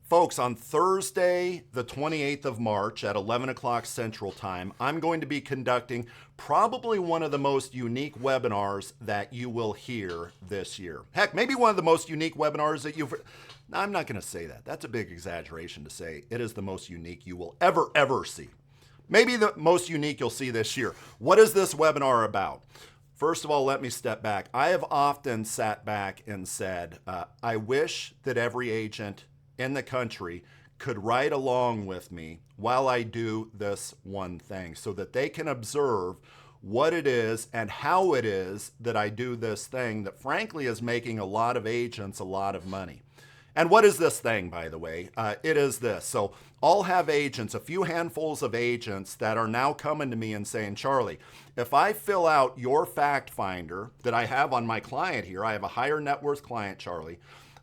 Folks, on Thursday, the 28th of March at 11 o'clock Central Time, I'm going to be conducting probably one of the most unique webinars that you will hear this year. Heck, maybe one of the most unique webinars that you've... I'm not going to say that. That's a big exaggeration to say. It is the most unique you will ever see. Maybe the most unique you'll see this year. What is this webinar about? First of all, let me step back. I have often sat back and said, I wish that every agent in the country could ride along with me while I do this one thing so that they can observe what it is and how it is that I do this thing that frankly is making a lot of agents a lot of money. And what is this thing, by the way? It is this. So I'll have agents, a few handfuls of agents that are now coming to me and saying, Charlie, if I fill out your fact finder that I have on my client here, I have a higher net worth client, Charlie,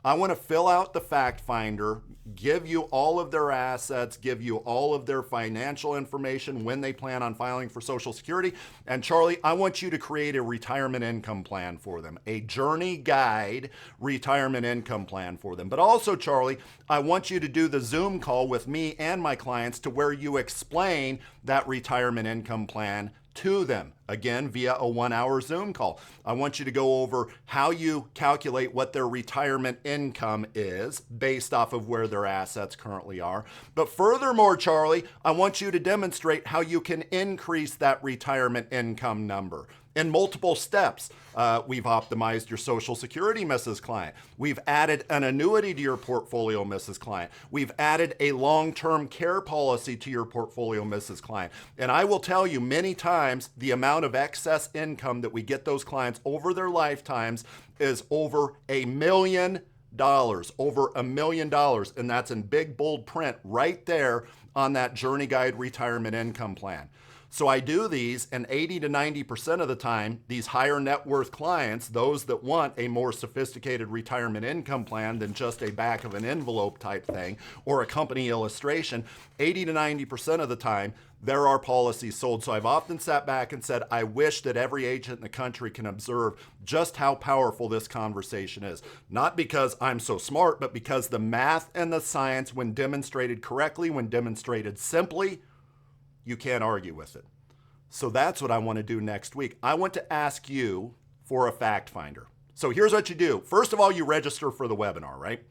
I want to fill out the fact finder, give you all of their assets, give you all of their financial information when they plan on filing for Social Security. And Charlie, I want you to create a retirement income plan for them, a journey guide retirement income plan for them. But also, Charlie, I want you to do the Zoom call with me and my clients to where you explain that retirement income plan to them, again, via a 1-hour Zoom call. I want you to go over how you calculate what their retirement income is based off of where their assets currently are. But furthermore, Charlie, I want you to demonstrate how you can increase that retirement income number in multiple steps. We've optimized your Social Security, Mrs. Client. We've added an annuity to your portfolio, Mrs. Client. We've added a long-term care policy to your portfolio, Mrs. Client. And I will tell you many times the amount of excess income that we get those clients over their lifetimes is over $1 million, over $1 million. And that's in big, bold print right there on that Journey Guide retirement income plan. So I do these, and 80 to 90% of the time, these higher net worth clients, those that want a more sophisticated retirement income plan than just a back of an envelope type thing or a company illustration, 80 to 90% of the time, there are policies sold. So I've often sat back and said, I wish that every agent in the country can observe just how powerful this conversation is. Not because I'm so smart, but because the math and the science, when demonstrated correctly, when demonstrated simply, you can't argue with it. So that's what I want to do next week. I want to ask you for a fact finder. So here's what you do. First of all, you register for the webinar, right?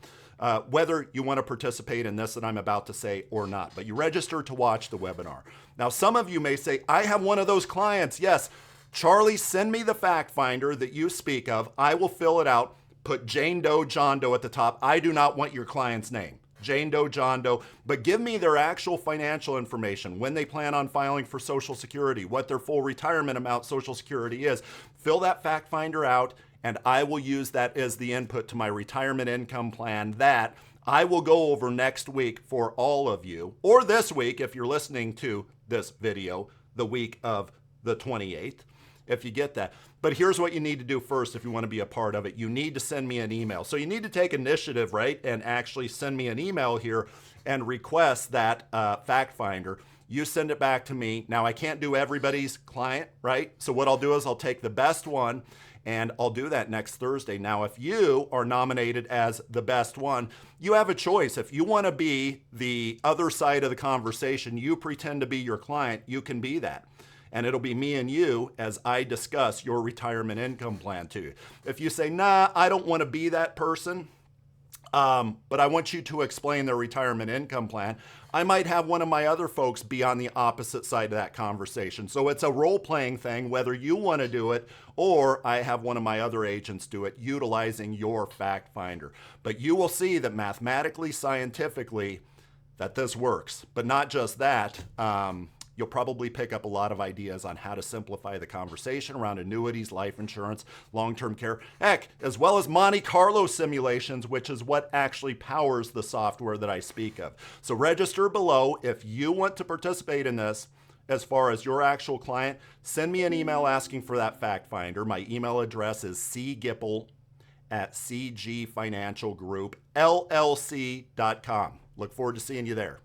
Whether you want to participate in this that I'm about to say or not, but you register to watch the webinar. Now, some of you may say, I have one of those clients. Yes, Charlie, send me the fact finder that you speak of. I will fill it out. Put Jane Doe, John Doe at the top. I do not want your client's name. Jane Doe, John Doe, but give me their actual financial information, when they plan on filing for Social Security, what their full retirement amount Social Security is. Fill that fact finder out, and I will use that as the input to my retirement income plan that I will go over next week for all of you, or this week if you're listening to this video, the week of the 28th, if you get that. But here's what you need to do first if you want to be a part of it. You need to send me an email. So you need to take initiative, right, and actually send me an email here and request that fact finder. You send it back to me. Now, I can't do everybody's client, right? So what I'll do is I'll take the best one, and I'll do that next Thursday. Now, if you are nominated as the best one, you have a choice. If you want to be the other side of the conversation, you pretend to be your client, you can be that. And it'll be me and you as I discuss your retirement income plan too. If you say, nah, I don't want to be that person, but I want you to explain their retirement income plan, I might have one of my other folks be on the opposite side of that conversation. So it's a role-playing thing, whether you want to do it or I have one of my other agents do it, utilizing your fact finder. But you will see that mathematically, scientifically, that this works. But not just that, you'll probably pick up a lot of ideas on how to simplify the conversation around annuities, life insurance, long-term care, heck, as well as Monte Carlo simulations, which is what actually powers the software that I speak of. So register below if you want to participate in this. As far as your actual client, send me an email asking for that fact finder. My email address is cgipple@cgfinancialgroupllc.com. Look forward to seeing you there.